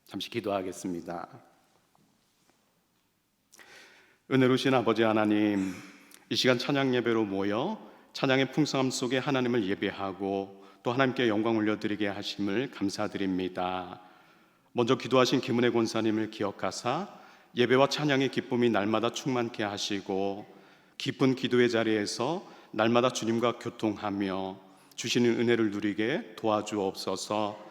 잠시 기도하겠습니다. 은혜로우신 아버지 하나님, 이 시간 찬양 예배로 모여 찬양의 풍성함 속에 하나님을 예배하고 또 하나님께 영광 올려드리게 하심을 감사드립니다. 먼저 기도하신 김은혜 권사님을 기억하사 예배와 찬양의 기쁨이 날마다 충만케 하시고 기쁜 기도의 자리에서 날마다 주님과 교통하며 주시는 은혜를 누리게 도와주옵소서.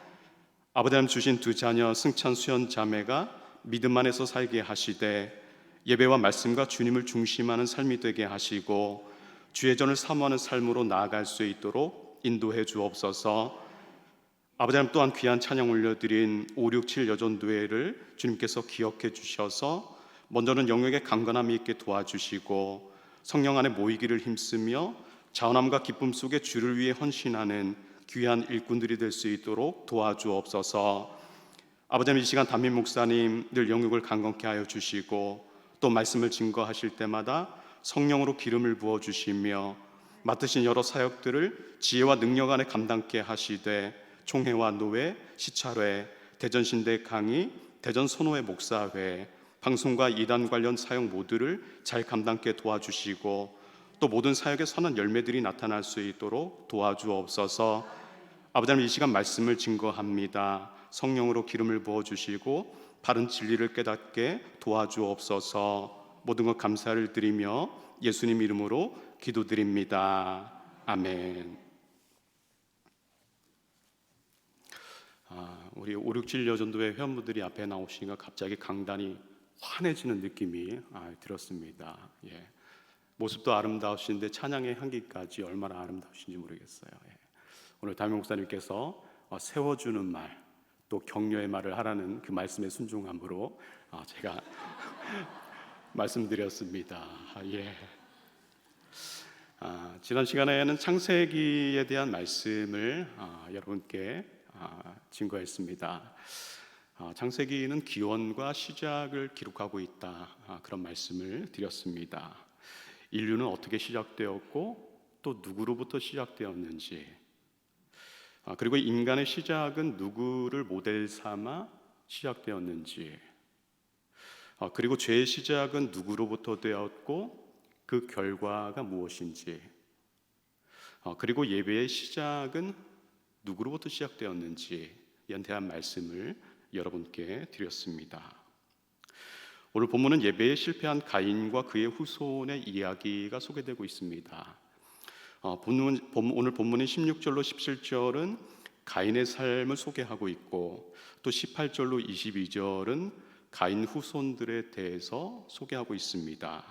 아버지 하나님 주신 두 자녀 승찬 수연 자매가 믿음 안에서 살게 하시되 예배와 말씀과 주님을 중심하는 삶이 되게 하시고 주의 전을 사모하는 삶으로 나아갈 수 있도록 인도해 주옵소서. 아버지 하나님 또한 귀한 찬양 올려드린 567 여전도회를 주님께서 기억해 주셔서 먼저는 영역에 강건함이 있게 도와주시고 성령 안에 모이기를 힘쓰며 자원함과 기쁨 속에 주를 위해 헌신하는 귀한 일꾼들이 될 수 있도록 도와주옵소서. 아버지 하나님 이 시간 담임 목사님 늘 영역을 강건케 하여 주시고 또 말씀을 증거하실 때마다 성령으로 기름을 부어주시며 맡으신 여러 사역들을 지혜와 능력 안에 감당케 하시되 총회와 노회, 시찰회, 대전신대 강의, 대전 선호회 목사회, 방송과 이단 관련 사역 모두를 잘 감당케 도와주시고 또 모든 사역의 선한 열매들이 나타날 수 있도록 도와주옵소서. 아버지 하나님 이 시간 말씀을 증거합니다. 성령으로 기름을 부어주시고 바른 진리를 깨닫게 도와주옵소서. 모든 것 감사를 드리며 예수님 이름으로 기도드립니다. 아멘. 우리 567 여전도회 회원분들이 앞에 나오시니까 갑자기 강단이 환해지는 느낌이 들었습니다. 모습도 아름다우신데 찬양의 향기까지 얼마나 아름다우신지 모르겠어요. 오늘 담임 목사님께서 세워주는 말, 또 격려의 말을 하라는 그 말씀의 순종함으로 제가 말씀드렸습니다. 지난 시간에는 창세기에 대한 말씀을 여러분께 증거했습니다. 창세기는 기원과 시작을 기록하고 있다, 그런 말씀을 드렸습니다. 인류는 어떻게 시작되었고 또 누구로부터 시작되었는지, 그리고 인간의 시작은 누구를 모델 삼아 시작되었는지, 그리고 죄의 시작은 누구로부터 되었고 그 결과가 무엇인지, 그리고 예배의 시작은 누구로부터 시작되었는지에 대한 말씀을 여러분께 드렸습니다. 오늘 본문은 예배에 실패한 가인과 그의 후손의 이야기가 소개되고 있습니다. 오늘 본문인 16절로 17절은 가인의 삶을 소개하고 있고 또 18절로 22절은 가인 후손들에 대해서 소개하고 있습니다.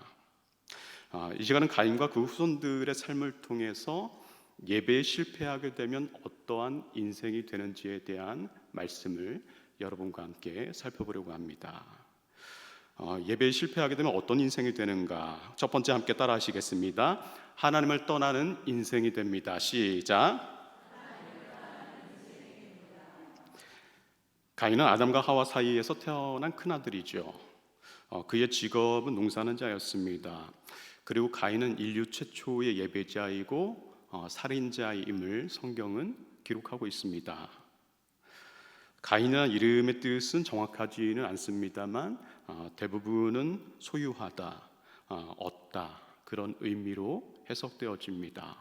이 시간은 가인과 그 후손들의 삶을 통해서 예배에 실패하게 되면 어떠한 인생이 되는지에 대한 말씀을 여러분과 함께 살펴보려고 합니다. 예배에 실패하게 되면 어떤 인생이 되는가? 첫 번째 함께 따라 하시겠습니다. 하나님을 떠나는 인생이 됩니다. 시작. 가인은 아담과 하와 사이에서 태어난 큰아들이죠. 그의 직업은 농사하는 자였습니다. 그리고 가인은 인류 최초의 예배자이고 살인자임을 성경은 기록하고 있습니다. 가인이라는 이름의 뜻은 정확하지는 않습니다만 대부분은 소유하다, 얻다, 그런 의미로 해석되어집니다.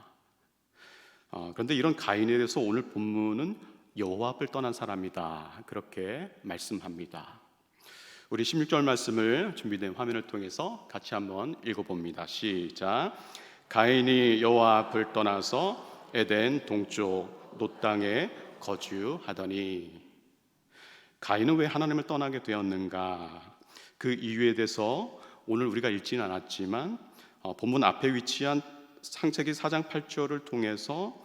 그런데 이런 가인에 대해서 오늘 본문은 여호와 앞을 떠난 사람이다, 그렇게 말씀합니다. 우리 16절 말씀을 준비된 화면을 통해서 같이 한번 읽어봅니다. 시작. 가인이 여호와 앞을 떠나서 에덴 동쪽 놋 땅에 거주하더니. 가인은 왜 하나님을 떠나게 되었는가? 그 이유에 대해서 오늘 우리가 읽지는 않았지만 본문 앞에 위치한 창세기 4장 8절을 통해서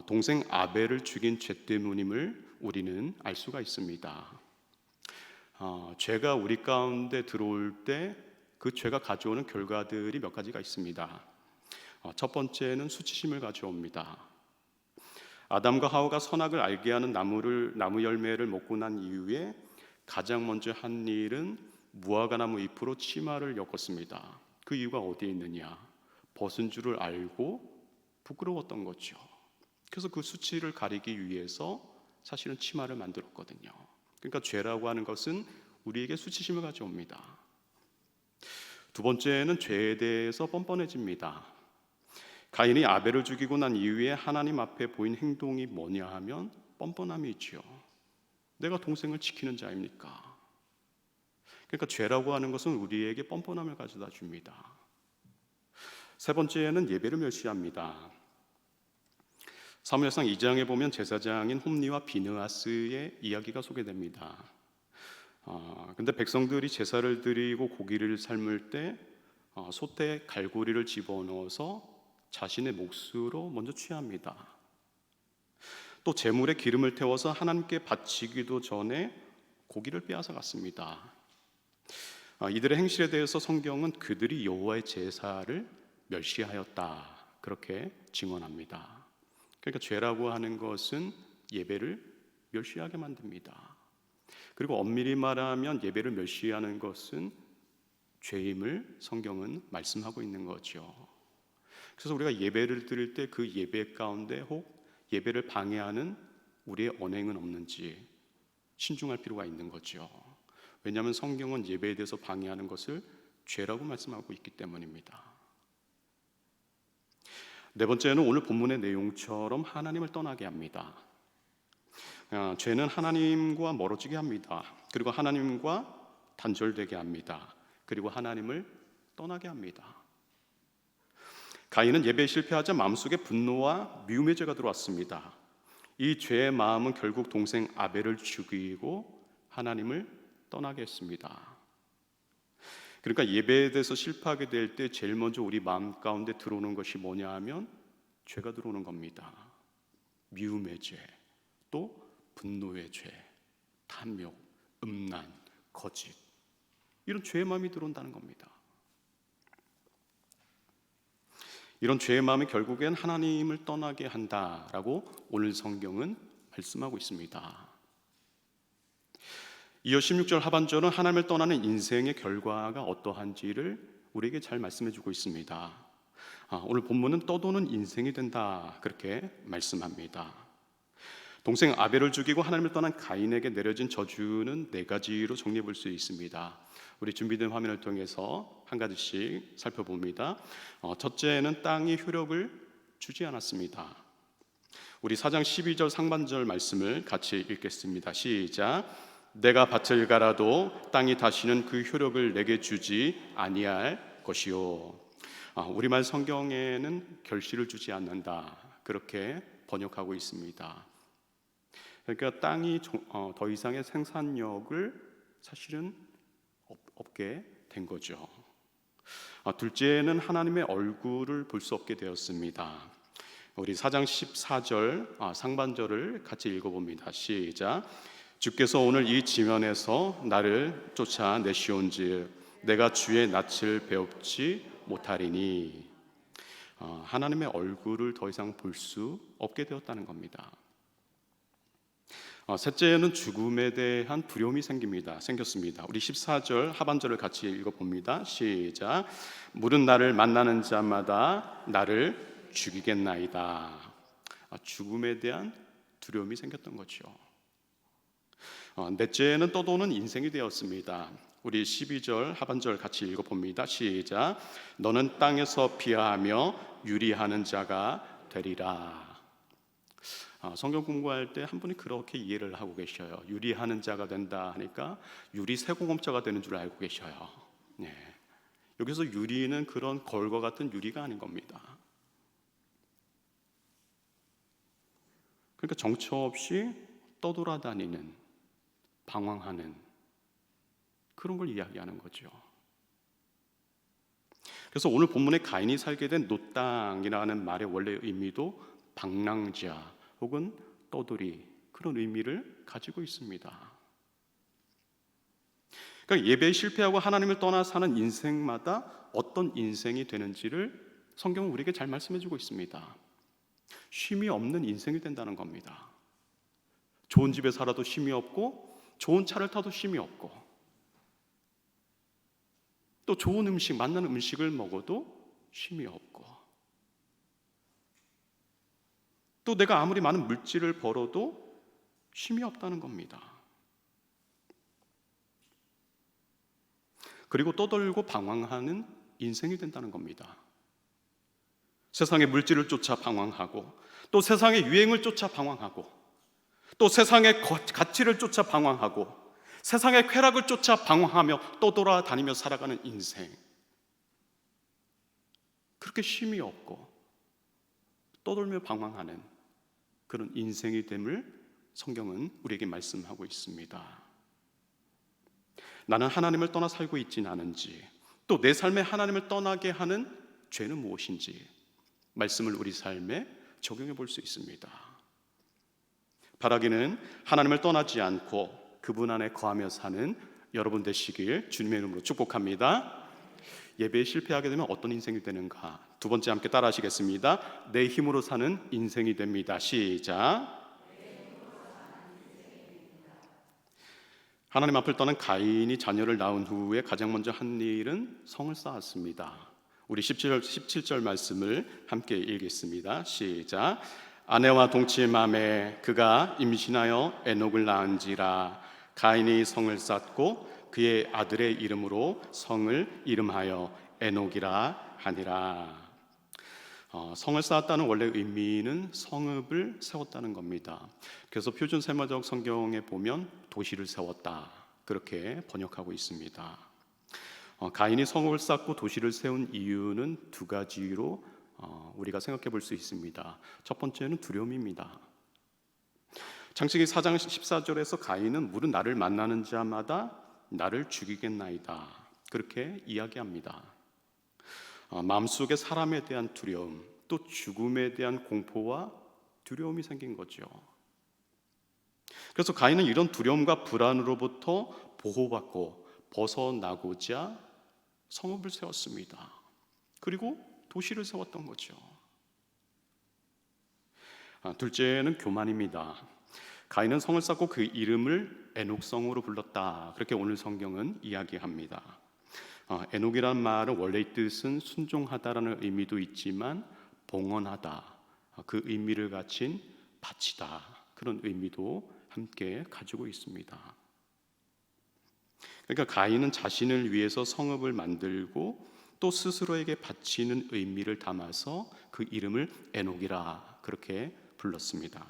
동생 아벨을 죽인 죄 때문임을 우리는 알 수가 있습니다. 죄가 우리 가운데 들어올 때 그 죄가 가져오는 결과들이 몇 가지가 있습니다. 첫 번째는 수치심을 가져옵니다. 아담과 하와가 선악을 알게 하는 나무 열매를 먹고 난 이후에 가장 먼저 한 일은 무화과 나무 잎으로 치마를 엮었습니다. 그 이유가 어디에 있느냐? 벗은 줄을 알고 부끄러웠던 거죠. 그래서 그 수치를 가리기 위해서 사실은 치마를 만들었거든요. 그러니까 죄라고 하는 것은 우리에게 수치심을 가져옵니다. 두 번째는 죄에 대해서 뻔뻔해집니다. 가인이 아벨을 죽이고 난 이후에 하나님 앞에 보인 행동이 뭐냐 하면 뻔뻔함이 있죠. 내가 동생을 지키는 자입니까? 그러니까 죄라고 하는 것은 우리에게 뻔뻔함을 가져다 줍니다. 세 번째는 예배를 멸시합니다. 사무엘상 2장에 보면 제사장인 홈리와 비느하스의 이야기가 소개됩니다. 근데 백성들이 제사를 드리고 고기를 삶을 때 솥에 갈고리를 집어넣어서 자신의 몫으로 먼저 취합니다. 또 제물에 기름을 태워서 하나님께 바치기도 전에 고기를 빼앗아 갔습니다. 이들의 행실에 대해서 성경은 그들이 여호와의 제사를 멸시하였다, 그렇게 증언합니다. 그러니까 죄라고 하는 것은 예배를 멸시하게 만듭니다. 그리고 엄밀히 말하면 예배를 멸시하는 것은 죄임을 성경은 말씀하고 있는 거죠. 그래서 우리가 예배를 드릴 때 그 예배 가운데 혹 예배를 방해하는 우리의 언행은 없는지 신중할 필요가 있는 거죠. 왜냐하면 성경은 예배에 대해서 방해하는 것을 죄라고 말씀하고 있기 때문입니다. 네 번째는 오늘 본문의 내용처럼 하나님을 떠나게 합니다. 죄는 하나님과 멀어지게 합니다. 그리고 하나님과 단절되게 합니다. 그리고 하나님을 떠나게 합니다. 가인은 예배에 실패하자 마음속에 분노와 미움의 죄가 들어왔습니다. 이 죄의 마음은 결국 동생 아벨을 죽이고 하나님을 떠나게 했습니다. 그러니까 예배에 대해서 실패하게 될 때 제일 먼저 우리 마음 가운데 들어오는 것이 뭐냐 하면 죄가 들어오는 겁니다. 미움의 죄, 또 분노의 죄, 탐욕, 음란, 거짓, 이런 죄의 마음이 들어온다는 겁니다. 이런 죄의 마음이 결국엔 하나님을 떠나게 한다라고 오늘 성경은 말씀하고 있습니다. 이어 16절 하반절은 하나님을 떠나는 인생의 결과가 어떠한지를 우리에게 잘 말씀해 주고 있습니다. 오늘 본문은 떠도는 인생이 된다, 그렇게 말씀합니다. 동생 아벨을 죽이고 하나님을 떠난 가인에게 내려진 저주는 네 가지로 정리해 볼 수 있습니다. 우리 준비된 화면을 통해서 한 가지씩 살펴봅니다. 첫째는 땅이 효력을 주지 않았습니다. 우리 4장 12절 상반절 말씀을 같이 읽겠습니다. 시작. 내가 밭을 갈아도 땅이 다시는 그 효력을 내게 주지 아니할 것이요. 우리말 성경에는 결실을 주지 않는다, 그렇게 번역하고 있습니다. 그러니까 땅이 더 이상의 생산력을 사실은 없게 된 거죠. 둘째는 하나님의 얼굴을 볼 수 없게 되었습니다. 우리 4장 14절 상반절을 같이 읽어봅니다. 시작. 주께서 오늘 이 지면에서 나를 쫓아내시온즉 내가 주의 낯을 배웁지 못하리니. 하나님의 얼굴을 더 이상 볼 수 없게 되었다는 겁니다. 셋째는 죽음에 대한 두려움이 생겼습니다. 우리 14절 하반절을 같이 읽어봅니다. 시작. 물은 나를 만나는 자마다 나를 죽이겠나이다. 죽음에 대한 두려움이 생겼던 거죠. 넷째는 떠도는 인생이 되었습니다. 우리 12절 하반절 같이 읽어봅니다. 시작. 너는 땅에서 피하며 유리하는 자가 되리라. 성경 공부할 때 한 분이 그렇게 이해를 하고 계셔요. 유리하는 자가 된다 하니까 유리 세공업자가 되는 줄 알고 계셔요. 네. 여기서 유리는 그런 걸과 같은 유리가 아닌 겁니다. 그러니까 정처 없이 떠돌아다니는, 방황하는 그런 걸 이야기하는 거죠. 그래서 오늘 본문에 가인이 살게 된 노땅이라는 말의 원래 의미도 방랑자 혹은 떠돌이, 그런 의미를 가지고 있습니다. 그러니까 예배에 실패하고 하나님을 떠나 사는 인생마다 어떤 인생이 되는지를 성경은 우리에게 잘 말씀해 주고 있습니다. 쉼이 없는 인생이 된다는 겁니다. 좋은 집에 살아도 쉼이 없고, 좋은 차를 타도 쉼이 없고, 또 좋은 음식, 맛나는 음식을 먹어도 쉼이 없고, 또 내가 아무리 많은 물질을 벌어도 쉼이 없다는 겁니다. 그리고 떠돌고 방황하는 인생이 된다는 겁니다. 세상의 물질을 쫓아 방황하고, 또 세상의 유행을 쫓아 방황하고, 또 세상의 가치를 쫓아 방황하고, 세상의 쾌락을 쫓아 방황하며 떠돌아다니며 살아가는 인생, 그렇게 쉼이 없고 떠돌며 방황하는 그런 인생이 됨을 성경은 우리에게 말씀하고 있습니다. 나는 하나님을 떠나 살고 있지는 않은지, 또 내 삶에 하나님을 떠나게 하는 죄는 무엇인지 말씀을 우리 삶에 적용해 볼 수 있습니다. 바라기는 하나님을 떠나지 않고 그분 안에 거하며 사는 여러분 되시길 주님의 이름으로 축복합니다. 예배에 실패하게 되면 어떤 인생이 되는가? 두 번째 함께 따라 하시겠습니다. 내 힘으로 사는 인생이 됩니다. 시작. 하나님 앞을 떠난 가인이 자녀를 낳은 후에 가장 먼저 한 일은 성을 쌓았습니다. 우리 17절 말씀을 함께 읽겠습니다. 시작. 아내와 동침함에 그가 임신하여 에녹을 낳은지라. 가인이 성을 쌓고 그의 아들의 이름으로 성을 이름하여 에녹이라 하니라. 성을 쌓았다는 원래 의미는 성읍을 세웠다는 겁니다. 그래서 표준 세마적 성경에 보면 도시를 세웠다, 그렇게 번역하고 있습니다. 가인이 성읍을 쌓고 도시를 세운 이유는 두 가지로 우리가 생각해 볼 수 있습니다. 첫 번째는 두려움입니다. 창세기 4장 14절에서 가인은 물은 나를 만나는 자마다 나를 죽이겠나이다, 그렇게 이야기합니다. 마음속에 사람에 대한 두려움, 또 죽음에 대한 공포와 두려움이 생긴 거죠. 그래서 가인은 이런 두려움과 불안으로부터 보호받고 벗어나고자 성읍을 세웠습니다. 그리고 도시를 세웠던 거죠. 둘째는 교만입니다. 가인은 성을 쌓고 그 이름을 에녹성으로 불렀다, 그렇게 오늘 성경은 이야기합니다. 에녹이라는 말은 원래의 뜻은 순종하다라는 의미도 있지만 봉헌하다, 그 의미를 갖춘 바치다, 그런 의미도 함께 가지고 있습니다. 그러니까 가인은 자신을 위해서 성읍을 만들고 또 스스로에게 바치는 의미를 담아서 그 이름을 에녹이라 그렇게 불렀습니다.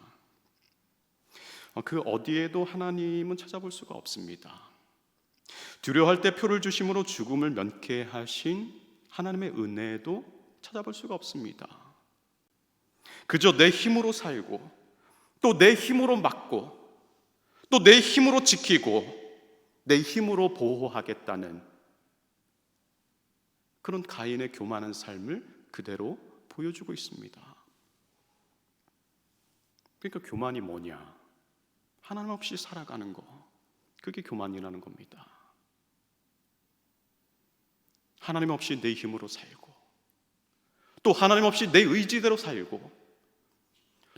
그 어디에도 하나님은 찾아볼 수가 없습니다. 두려워할 때 표를 주심으로 죽음을 면케하신 하나님의 은혜도 찾아볼 수가 없습니다. 그저 내 힘으로 살고, 또 내 힘으로 막고, 또 내 힘으로 지키고, 내 힘으로 보호하겠다는 그런 가인의 교만한 삶을 그대로 보여주고 있습니다. 그러니까 교만이 뭐냐? 하나님 없이 살아가는 거, 그게 교만이라는 겁니다. 하나님 없이 내 힘으로 살고, 또 하나님 없이 내 의지대로 살고,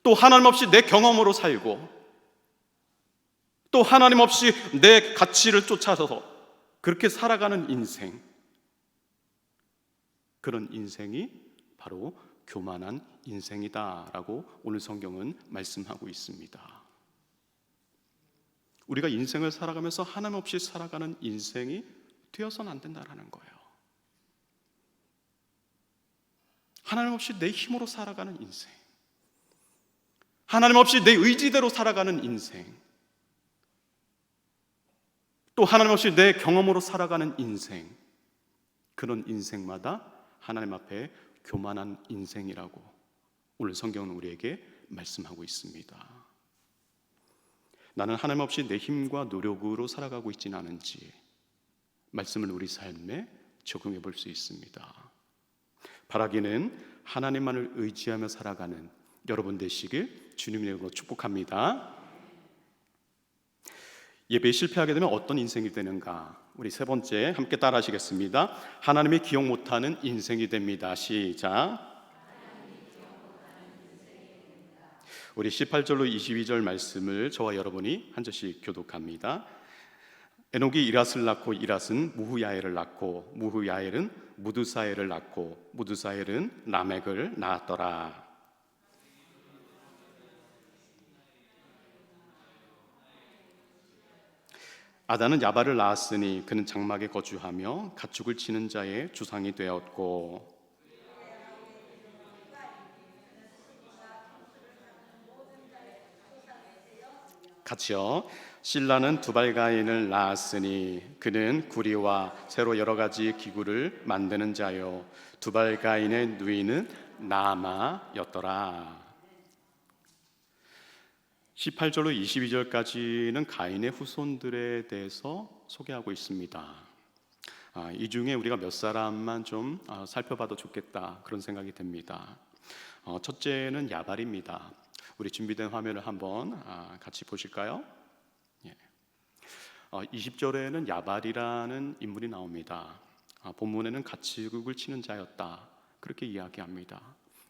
또 하나님 없이 내 경험으로 살고, 또 하나님 없이 내 가치를 쫓아서 그렇게 살아가는 인생, 그런 인생이 바로 교만한 인생이다라고 오늘 성경은 말씀하고 있습니다. 우리가 인생을 살아가면서 하나님 없이 살아가는 인생이 되어서는 안 된다라는 거예요. 하나님 없이 내 힘으로 살아가는 인생, 하나님 없이 내 의지대로 살아가는 인생, 또 하나님 없이 내 경험으로 살아가는 인생, 그런 인생마다 하나님 앞에 교만한 인생이라고 오늘 성경은 우리에게 말씀하고 있습니다. 나는 하나님 없이 내 힘과 노력으로 살아가고 있지는 않은지 말씀을 우리 삶에 적용해 볼 수 있습니다. 바라기는 하나님만을 의지하며 살아가는 여러분 되시길 주님의 이름으로 축복합니다. 예배에 실패하게 되면 어떤 인생이 되는가? 우리 세 번째 함께 따라 하시겠습니다. 하나님이 기억 못하는 인생이 됩니다. 시작. 우리 18절로 22절 말씀을 저와 여러분이 한 절씩 교독합니다. 에녹이 이랏을 낳고 이랏은 무후야엘을 낳고 무후야엘은 무드사엘을 낳고 무드사엘은 라멕을 낳았더라. 아다는 야발을 낳았으니 그는 장막에 거주하며 가축을 치는 자의 주상이 되었고, 같이요. 실라는 두발가인을 낳았으니 그는 구리와 새로 여러 가지 기구를 만드는 자요, 두발가인의 누이는 나아마였더라. 18절로 22절까지는 가인의 후손들에 대해서 소개하고 있습니다. 이 중에 우리가 몇 사람만 좀 살펴봐도 좋겠다, 그런 생각이 듭니다. 첫째는 야발입니다. 우리 준비된 화면을 한번 같이 보실까요? 20절에는 야발이라는 인물이 나옵니다. 본문에는 가축을 치는 자였다, 그렇게 이야기합니다.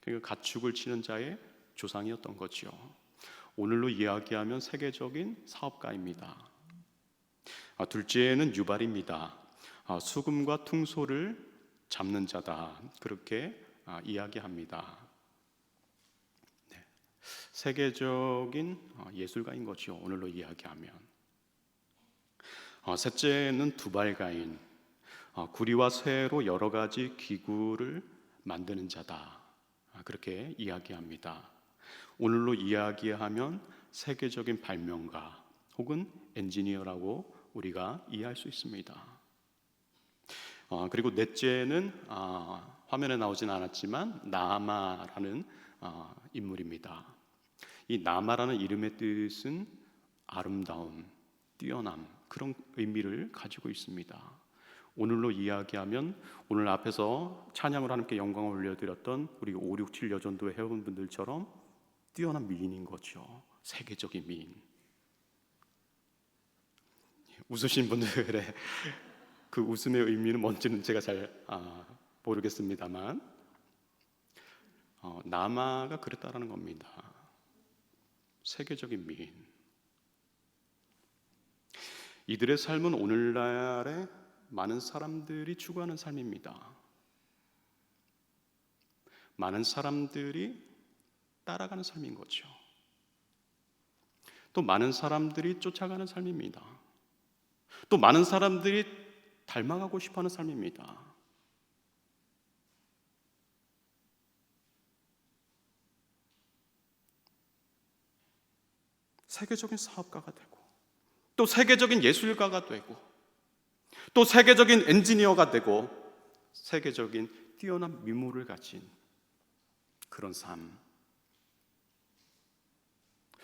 그러니까 가축을 치는 자의 조상이었던 거죠. 오늘로 이야기하면 세계적인 사업가입니다. 둘째는 유발입니다. 수금과 퉁소를 잡는 자다, 그렇게 이야기합니다. 세계적인 예술가인 거죠, 오늘로 이야기하면. 셋째는 두발가인, 구리와 쇠로 여러 가지 기구를 만드는 자다, 그렇게 이야기합니다. 오늘로 이야기하면 세계적인 발명가 혹은 엔지니어라고 우리가 이해할 수 있습니다. 그리고 넷째는 화면에 나오진 않았지만 나아마라는 인물입니다. 이 나아마라는 이름의 뜻은 아름다움, 뛰어남, 그런 의미를 가지고 있습니다. 오늘로 이야기하면 오늘 앞에서 찬양을 함께 영광을 올려드렸던 우리 5, 6, 7 여전도 회원분들처럼 뛰어난 미인인 거죠. 세계적인 미인. 웃으신 분들의 그 웃음의 의미는 뭔지는 제가 잘 모르겠습니다만 나아마가 그랬다라는 겁니다. 세계적인 미인. 이들의 삶은 오늘날에 많은 사람들이 추구하는 삶입니다. 많은 사람들이 따라가는 삶인 거죠. 또 많은 사람들이 쫓아가는 삶입니다. 또 많은 사람들이 닮아가고 싶어하는 삶입니다. 세계적인 사업가가 되고, 또 세계적인 예술가가 되고, 또 세계적인 엔지니어가 되고, 세계적인 뛰어난 미모를 가진 그런 삶.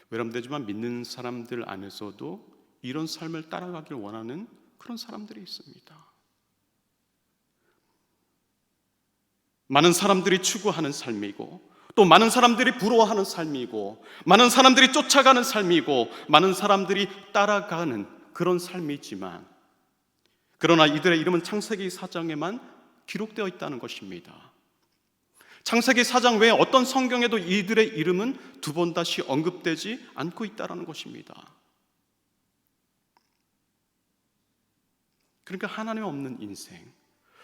외람되지만 믿는 사람들 안에서도 이런 삶을 따라가길 원하는 그런 사람들이 있습니다. 많은 사람들이 추구하는 삶이고, 또 많은 사람들이 부러워하는 삶이고, 많은 사람들이 쫓아가는 삶이고, 많은 사람들이 따라가는 그런 삶이지만, 그러나 이들의 이름은 창세기 4장에만 기록되어 있다는 것입니다. 창세기 4장 외에 어떤 성경에도 이들의 이름은 두 번 다시 언급되지 않고 있다는 것입니다. 그러니까 하나님 없는 인생,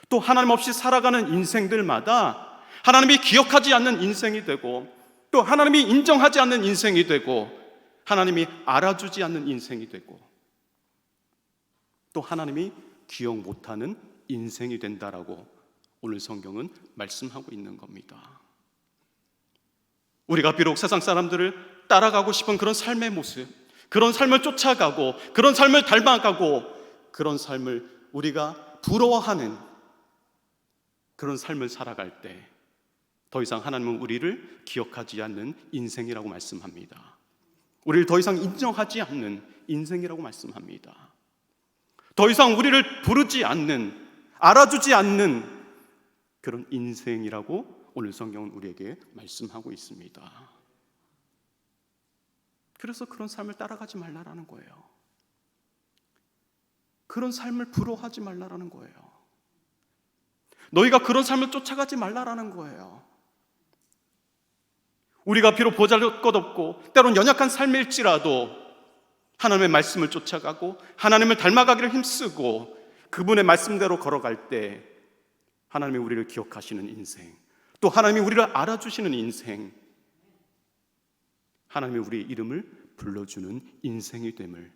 또 하나님 없이 살아가는 인생들마다 하나님이 기억하지 않는 인생이 되고, 또 하나님이 인정하지 않는 인생이 되고, 하나님이 알아주지 않는 인생이 되고, 또 하나님이 기억 못하는 인생이 된다라고 오늘 성경은 말씀하고 있는 겁니다. 우리가 비록 세상 사람들을 따라가고 싶은 그런 삶의 모습, 그런 삶을 쫓아가고, 그런 삶을 닮아가고, 그런 삶을 우리가 부러워하는 그런 삶을 살아갈 때 더 이상 하나님은 우리를 기억하지 않는 인생이라고 말씀합니다. 우리를 더 이상 인정하지 않는 인생이라고 말씀합니다. 더 이상 우리를 부르지 않는, 알아주지 않는 그런 인생이라고 오늘 성경은 우리에게 말씀하고 있습니다. 그래서 그런 삶을 따라가지 말라라는 거예요. 그런 삶을 부러워하지 말라라는 거예요. 너희가 그런 삶을 쫓아가지 말라라는 거예요. 우리가 비록 보잘것없고 때론 연약한 삶일지라도 하나님의 말씀을 쫓아가고 하나님을 닮아가기를 힘쓰고 그분의 말씀대로 걸어갈 때 하나님이 우리를 기억하시는 인생, 또 하나님이 우리를 알아주시는 인생, 하나님이 우리의 이름을 불러주는 인생이 됨을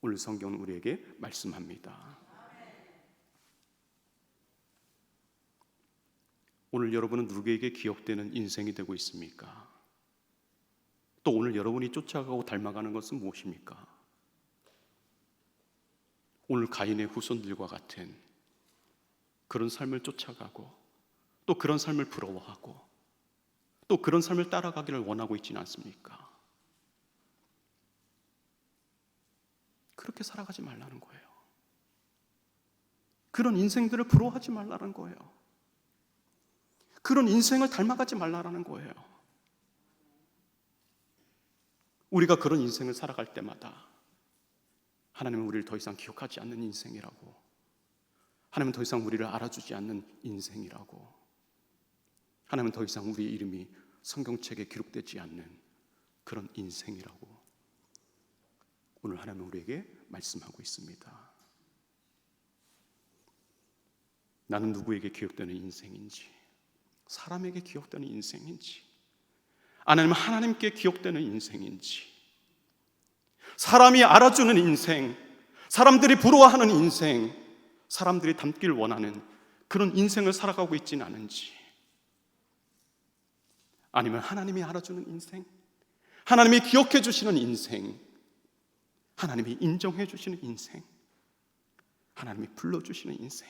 오늘 성경은 우리에게 말씀합니다. 오늘 여러분은 누구에게 기억되는 인생이 되고 있습니까? 또 오늘 여러분이 쫓아가고 닮아가는 것은 무엇입니까? 오늘 가인의 후손들과 같은 그런 삶을 쫓아가고 또 그런 삶을 부러워하고 또 그런 삶을 따라가기를 원하고 있지는 않습니까? 그렇게 살아가지 말라는 거예요. 그런 인생들을 부러워하지 말라는 거예요. 그런 인생을 닮아가지 말라는 거예요. 우리가 그런 인생을 살아갈 때마다 하나님은 우리를 더 이상 기억하지 않는 인생이라고, 하나님은 더 이상 우리를 알아주지 않는 인생이라고, 하나님은 더 이상 우리의 이름이 성경책에 기록되지 않는 그런 인생이라고 오늘 하나님은 우리에게 말씀하고 있습니다. 나는 누구에게 기억되는 인생인지, 사람에게 기억되는 인생인지, 아니면 하나님께 기억되는 인생인지, 사람이 알아주는 인생, 사람들이 부러워하는 인생, 사람들이 닮기를 원하는 그런 인생을 살아가고 있지는 않은지, 아니면 하나님이 알아주는 인생, 하나님이 기억해 주시는 인생, 하나님이 인정해 주시는 인생, 하나님이 불러주시는 인생,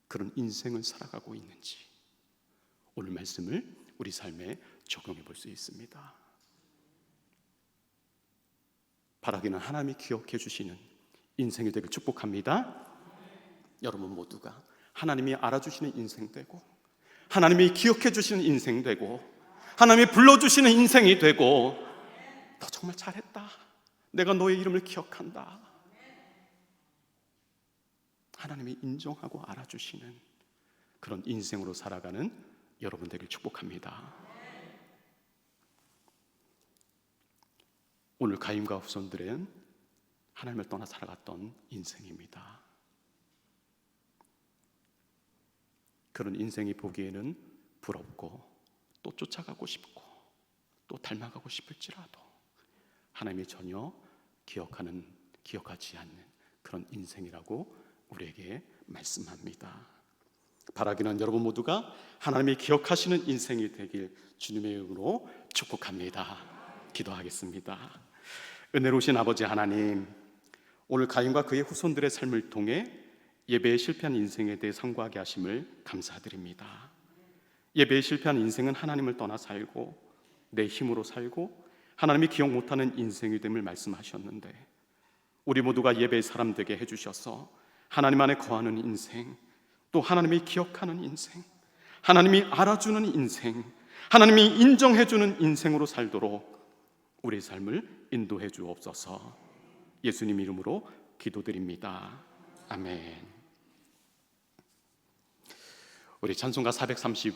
그런 인생을 살아가고 있는지 오늘 말씀을 우리 삶에 적용해 볼 수 있습니다. 바라기는 하나님이 기억해 주시는 인생이 되길 축복합니다. 여러분 모두가 하나님이 알아주시는 인생 되고, 하나님이 기억해 주시는 인생 되고, 하나님이 불러주시는 인생이 되고, 너 정말 잘했다, 내가 너의 이름을 기억한다, 하나님이 인정하고 알아주시는 그런 인생으로 살아가는 여러분 되길 축복합니다. 오늘 가인과 후손들은 하나님을 떠나 살아갔던 인생입니다. 그런 인생이 보기에는 부럽고 또 쫓아가고 싶고 또 닮아가고 싶을지라도 하나님이 전혀 기억하지 않는 그런 인생이라고 우리에게 말씀합니다. 바라기는 여러분 모두가 하나님이 기억하시는 인생이 되길 주님의 이름으로 축복합니다. 기도하겠습니다. 은혜로우신 아버지 하나님, 오늘 가인과 그의 후손들의 삶을 통해 예배에 실패한 인생에 대해 상고하게 하심을 감사드립니다. 예배에 실패한 인생은 하나님을 떠나 살고 내 힘으로 살고 하나님이 기억 못하는 인생이 됨을 말씀하셨는데, 우리 모두가 예배의 사람 되게 해주셔서 하나님 안에 거하는 인생, 또 하나님이 기억하는 인생, 하나님이 알아주는 인생, 하나님이 인정해주는 인생으로 살도록 우리의 삶을 인도해 주옵소서. 예수님 이름으로 기도드립니다. 아멘. 우리 찬송가 435